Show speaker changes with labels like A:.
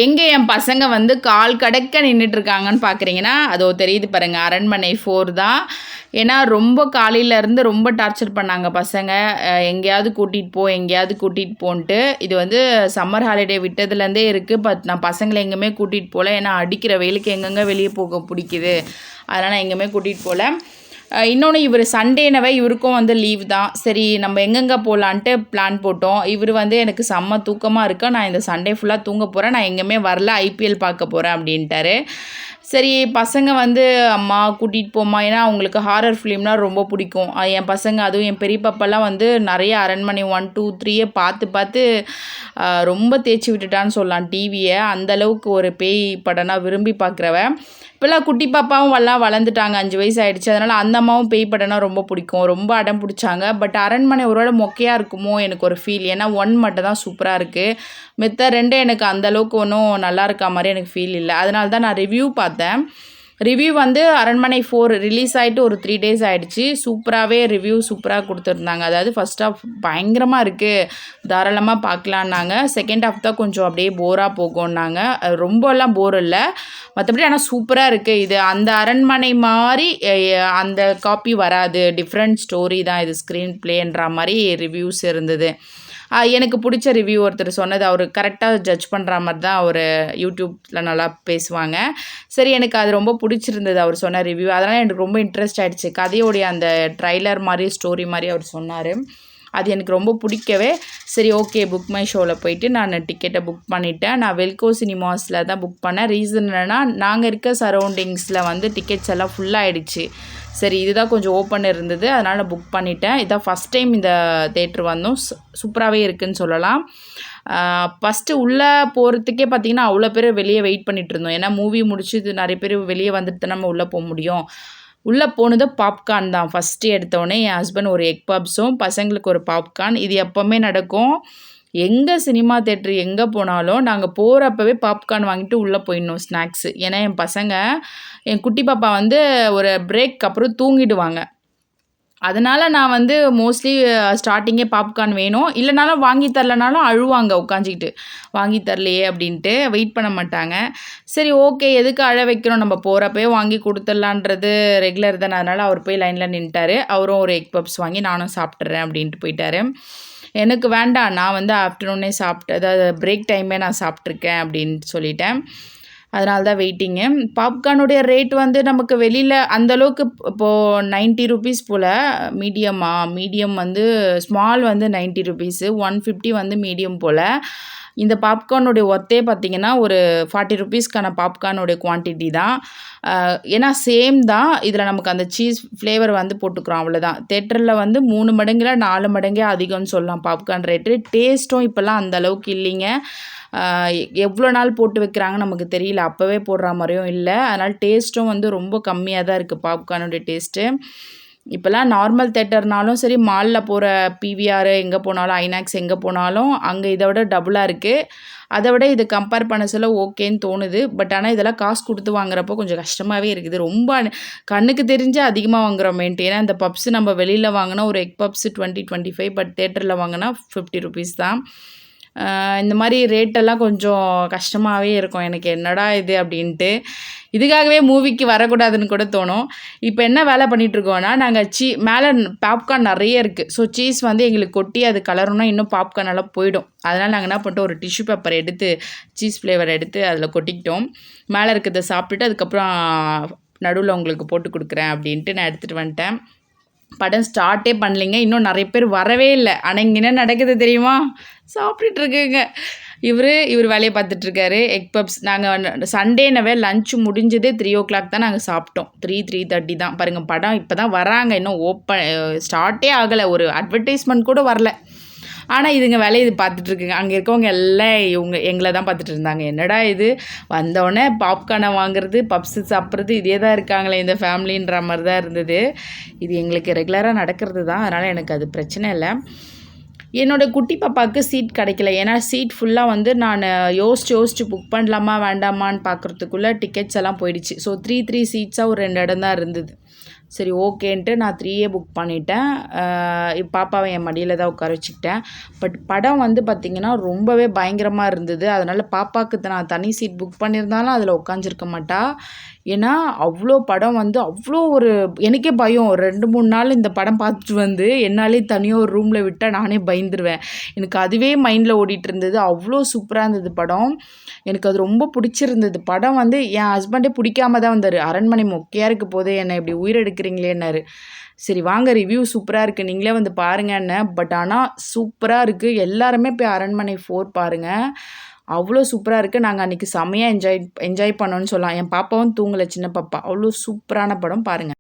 A: எங்கே என் பசங்க வந்து கால் கடக்க நின்றுட்டுருக்காங்கன்னு பார்க்குறீங்கன்னா அதோ தெரியுது பாருங்கள், அரண்மனை 4 தான். ஏன்னா ரொம்ப காலையிலேருந்து ரொம்ப டார்ச்சர் பண்ணாங்க பசங்க. எங்கேயாவது கூட்டிகிட்டு போ, எங்கேயாவது கூட்டிகிட்டு போன்ட்டு. இது வந்து சம்மர் ஹாலிடே விட்டதுலேருந்தே இருக்குது. பட் நான் பசங்களை எங்கேயுமே கூட்டிகிட்டு போகல. ஏன்னா அடிக்கிற வெயிலுக்கு எங்கெங்கே வெளியே போக பிடிக்குது, அதனால் எங்கேயுமே கூட்டிகிட்டு போகல. இன்னொன்று, இவர் சண்டேனவே இவருக்கும் வந்து லீவ் தான். சரி நம்ம எங்கெங்கே போகலான்ட்டு பிளான் போட்டோம். இவர் வந்து எனக்கு செம்ம தூக்கமாக இருக்கா, நான் இந்த சண்டே ஃபுல்லாக தூங்க போகிறேன், நான் எங்கேயுமே வரல, ஐபிஎல் பார்க்க போகிறேன் அப்படின்ட்டாரு. சரி பசங்க வந்து அம்மா கூட்டிகிட்டு போமா, ஏன்னா அவங்களுக்கு ஹாரர் ஃபிலிம்னால் ரொம்ப பிடிக்கும். என் பசங்க, அதுவும் என் பெரிய பாப்பாலாம் வந்து நிறைய அரண்மனை 1, 2, 3 பார்த்து பார்த்து ரொம்ப தேய்ச்சி விட்டுட்டான்னு சொல்லலாம் டிவியை. அந்தளவுக்கு ஒரு பேய் படம்னா விரும்பி பார்க்குறவ. இப்போல்லாம் குட்டி பாப்பாவும் எல்லாம் வளர்ந்துட்டாங்க, 5 வயசு ஆகிடுச்சு. அதனால் அந்த அம்மாவும் பேய் படம்னா ரொம்ப பிடிக்கும், ரொம்ப அடம் பிடிச்சாங்க. பட் அரண்மனை ஒருவேளை மொக்கையாக இருக்குமோ எனக்கு ஒரு ஃபீல். ஏன்னா 1 மட்டும் தான் சூப்பராக இருக்குது, மித்த 2 எனக்கு அந்தளவுக்கு ஒன்றும் நல்லா இருக்கா மாதிரி எனக்கு ஃபீல் இல்லை. அதனால தான் நான் ரிவ்யூ பார்த்தேன். ரிவ்யூ வந்து அரண்மனை 4 ரிலீஸ் ஆகிட்டு ஒரு 3 days ஆகிடுச்சு. சூப்பராகவே ரிவ்யூ சூப்பராக கொடுத்துருந்தாங்க. அதாவது ஃபஸ்ட் ஹாஃப் பயங்கரமாக இருக்குது, தாராளமாக பார்க்கலான்னாங்க. செகண்ட் ஹாஃப் தான் கொஞ்சம் அப்படியே போராக போகும்னாங்க. ரொம்பலாம் போர் இல்லை, மற்றபடி ஆனால் சூப்பராக இருக்குது. இது அந்த அரண்மனை மாதிரி அந்த காப்பி வராது, டிஃப்ரெண்ட் ஸ்டோரி தான் இது, ஸ்க்ரீன் ப்ளேன்ற மாதிரி ரிவ்யூஸ் இருந்தது. எனக்கு பிடிச்ச ரிவ்யூ ஒருத்தர் சொன்னது, அவர் கரெக்டாக ஜட்ஜ் பண்ணுற மாதிரி தான் அவர் யூடியூப்பில் நல்லா பேசுவாங்க. சரி எனக்கு அது ரொம்ப பிடிச்சிருந்தது அவர் சொன்ன ரிவ்யூ. அதனால் எனக்கு ரொம்ப இன்ட்ரெஸ்ட் ஆகிடுச்சு. கதையோடைய அந்த ட்ரைலர் மாதிரி ஸ்டோரி மாதிரி அவர் சொன்னார், அது எனக்கு ரொம்ப பிடிக்கவே. சரி ஓகே, புக் மை ஷோவில் போயிட்டு நான் டிக்கெட்டை புக் பண்ணிவிட்டேன். நான் வெல்கோ சினிமாஸில் தான் புக் பண்ணேன். ரீசன் என்னென்னா, நாங்கள் இருக்க சரௌண்டிங்ஸில் வந்து டிக்கெட்ஸ் எல்லாம் ஃபுல்லாகிடுச்சு. சரி இதுதான் கொஞ்சம் ஓப்பன் இருந்தது, அதனால் நான் புக் பண்ணிட்டேன். இதான் ஃபஸ்ட் டைம் இந்த தேட்ரு வந்தோம். சூப்பராகவே இருக்குதுன்னு சொல்லலாம். ஃபஸ்ட்டு உள்ளே போகிறதுக்கே பார்த்திங்கன்னா அவ்வளோ பேர் வெளியே வெயிட் பண்ணிகிட்டு இருந்தோம். ஏன்னா மூவி முடிச்சு இது நிறைய பேர் வெளியே வந்துட்டு நம்ம உள்ளே போக முடியும். உள்ளே போனது பாப்கார்ன் தான். ஃபஸ்ட்டு எடுத்தோடனே என் ஹஸ்பண்ட் ஒரு எக் பப்ஸும் பசங்களுக்கு ஒரு பாப்கார்ன். இது எப்போவுமே நடக்கும், எங்கே சினிமா தேட்ரு எங்கே போனாலும் நாங்கள் போகிறப்பவே பாப்கார்ன் வாங்கிட்டு உள்ளே போயிடணும், ஸ்நாக்ஸு. ஏன்னா என் பசங்க, என் குட்டி பாப்பா வந்து ஒரு பிரேக் அப்புறம் தூங்கிடுவாங்க. அதனால் நான் வந்து மோஸ்ட்லி ஸ்டார்டிங்கே பாப்கார்ன் வேணும், இல்லைனாலும் வாங்கி தரலனாலும் அழுவாங்க உட்காந்துக்கிட்டு, வாங்கி தரலையே அப்படின்ட்டு வெயிட் பண்ண மாட்டாங்க. சரி ஓகே, எதுக்கு அழ வைக்கிறோம், நம்ம போகிறப்பவே வாங்கி கொடுத்துடலான்றது ரெகுலர் தானே. அதனால் அவர் போய் லைனில் நின்ட்டார். அவரும் ஒரு எக் பப்ஸ் வாங்கி நானும் சாப்பிட்றேன் அப்படின்ட்டு போயிட்டார். எனக்கு வேண்டாம், நான் வந்து ஆஃப்டர்நூனே சாப்பிட்டு, அதாவது பிரேக் டைமே நான் சாப்பிட்ருக்கேன் அப்படின்ட்டு சொல்லிட்டேன். அதனால தான் வெயிட்டிங்கு. பாப்கார்னுடைய ரேட் வந்து நமக்கு வெளியில் அந்தளவுக்கு இப்போது 90 rupees போல். மீடியம் வந்து ஸ்மால் வந்து 90 rupees, 150 வந்து மீடியம் போல். இந்த பாப்கார்னுடைய ஒர்த்தே பார்த்திங்கன்னா ஒரு 40 rupeesக்கான பாப்கார்னுடைய குவான்டிட்டி தான். ஏன்னா சேம் தான், இதில் நமக்கு அந்த சீஸ் ஃப்ளேவர் வந்து போட்டுக்கிறோம், அவ்வளோதான். தேட்டரில் வந்து 3 மடங்குல 4 மடங்கே அதிகம்னு சொல்லலாம் பாப்கார்ன் ரேட்டு. டேஸ்ட்டும் இப்போல்லாம் அந்தளவுக்கு இல்லைங்க. எவ்வளோ நாள் போட்டு வைக்கிறாங்கன்னு நமக்கு தெரியல, அப்போவே போடுற மாதிரியும் இல்லை. அதனால் டேஸ்ட்டும் வந்து ரொம்ப கம்மியாக தான் இருக்குது பாப்கார்னுடைய டேஸ்ட்டு. இப்போல்லாம் நார்மல் தேட்டர்னாலும் சரி, மாலில் போகிற பிவிஆர் எங்கே போனாலும், ஐநாக்ஸ் எங்கே போனாலும் அங்கே இதை விட டபுளாக இருக்குது. அதை விட இது கம்பேர் பண்ண சொல்ல ஓகேன்னு தோணுது. பட் ஆனால் இதெல்லாம் காசு கொடுத்து வாங்குறப்போ கொஞ்சம் கஷ்டமாகவே இருக்குது. ரொம்ப கண்ணுக்கு தெரிஞ்சு அதிகமாக வாங்குறோமேன்ட்டு. ஏன்னா இந்த பப்ஸு நம்ம வெளியில் வாங்கினா ஒரு எக் பப்ஸு 20-25, பட் தேட்டரில் வாங்கினா 50 rupees தான். இந்த மாதிரி ரேட்டெல்லாம் கொஞ்சம் கஷ்டமாகவே இருக்கும் எனக்கு, என்னடா இது அப்படின்ட்டு. இதுக்காகவே மூவிக்கு வரக்கூடாதுன்னு கூட தோணும். இப்போ என்ன வேலை பண்ணிகிட்ருக்கோன்னா, நாங்கள் மேலே பாப்கார்ன் நிறைய இருக்குது. ஸோ சீஸ் வந்து எங்களுக்கு கொட்டி அது கலரணும்னா இன்னும் பாப்கார்ன் நல்லா போயிடும். அதனால் நாங்கள் என்ன பண்ணிட்டோம், ஒரு டிஷ்யூ பேப்பர் எடுத்து சீஸ் ஃப்ளேவர் எடுத்து அதில் கொட்டிக்கிட்டோம். மேலே இருக்கிறத சாப்பிட்டுட்டு அதுக்கப்புறம் நடுவில் உங்களுக்கு போட்டு கொடுக்குறேன் அப்படின்ட்டு நான் எடுத்துகிட்டு வந்துட்டேன். படம் ஸ்டார்ட்டே பண்ணலைங்க, இன்னும் நிறைய பேர் வரவே இல்லை. ஆனால் இங்கே என்ன நடக்குது தெரியுமா, சாப்பிட்டுட்ருக்குங்க. இவர் வேலையை பார்த்துட்ருக்காரு. எக் பப்ஸ் நாங்கள் சண்டேனவே லஞ்சு முடிஞ்சதே 3 o'clock தான் நாங்கள் சாப்பிட்டோம். 3:30 தான். பாருங்கள், படம் இப்போ தான் வராங்க, இன்னும் ஸ்டார்ட்டே ஆகலை, ஒரு அட்வர்டைஸ்மெண்ட் கூட வரல. ஆனால் இதுங்க வேலையை இது பார்த்துட்ருக்குங்க. அங்கே இருக்கவங்க எல்லாம் எங்களை தான் பார்த்துட்டு இருந்தாங்க. என்னடா இது, வந்தோடனே பாப்கார்னை வாங்குறது, பப்ஸு சாப்பிட்றது, இதே தான் இருக்காங்களே இந்த ஃபேமிலின்ற மாதிரி தான் இருந்தது. இது எங்களுக்கு ரெகுலராக நடக்கிறது தான், அதனால் எனக்கு அது பிரச்சனை இல்லை. என்னோடய குட்டி பாப்பாவுக்கு சீட் கிடைக்கல. ஏன்னா சீட் ஃபுல்லாக வந்து நான் யோசிச்சு புக் பண்ணலாமா வேண்டாமான்னு பார்க்குறதுக்குள்ளே டிக்கெட்ஸ் எல்லாம் போயிடுச்சு. ஸோ 3 சீட்ஸாக ஒரு 2 இடம் தான் இருந்தது. சரி ஓகேன்ட்டு நான் 3A புக் பண்ணிட்டேன். பாப்பாவை என் மடியில தான் உட்கார வச்சுக்கிட்டேன். பட் படம் வந்து பார்த்திங்கன்னா ரொம்பவே பயங்கரமாக இருந்தது. அதனால் பாப்பாவுக்கு நான் தனி சீட் புக் பண்ணியிருந்தாலும் அதில் உட்காந்துருக்க மாட்டா. ஏன்னா அவ்வளோ படம் வந்து அவ்வளோ ஒரு எனக்கே பயம். 2, 3 நாள் இந்த படம் பார்த்துட்டு வந்து என்னாலே தனியாக ஒரு ரூமில் விட்டால் நானே பயந்துருவேன். எனக்கு அதுவே மைண்டில் ஓடிட்டு இருந்தது. அவ்வளோ சூப்பராக இருந்தது படம். எனக்கு அது ரொம்ப பிடிச்சிருந்தது. படம் வந்து என் ஹஸ்பண்டே பிடிக்காம தான் வந்தார். அரண்மனை மொக்கையாக இருக்க போது என்னை இப்படி உயிரெடுக்கிறீங்களேன்னாரு. சரி வாங்க ரிவ்யூ சூப்பராக இருக்குது, நீங்களே வந்து பாருங்கன்னேன். பட் ஆனால் சூப்பராக இருக்குது. எல்லாருமே போய் அரண்மனை 4 பாருங்கள். அவ்வளோ சூப்பராக இருக்குது. நாங்கள் அன்றைக்கி செம்மையாக என்ஜாய் பண்ணோன்னு சொல்லலாம். என் பாப்பாவும் தூங்கலை, சின்ன பாப்பா. அவ்வளோ சூப்பரான படம், பாருங்கள்.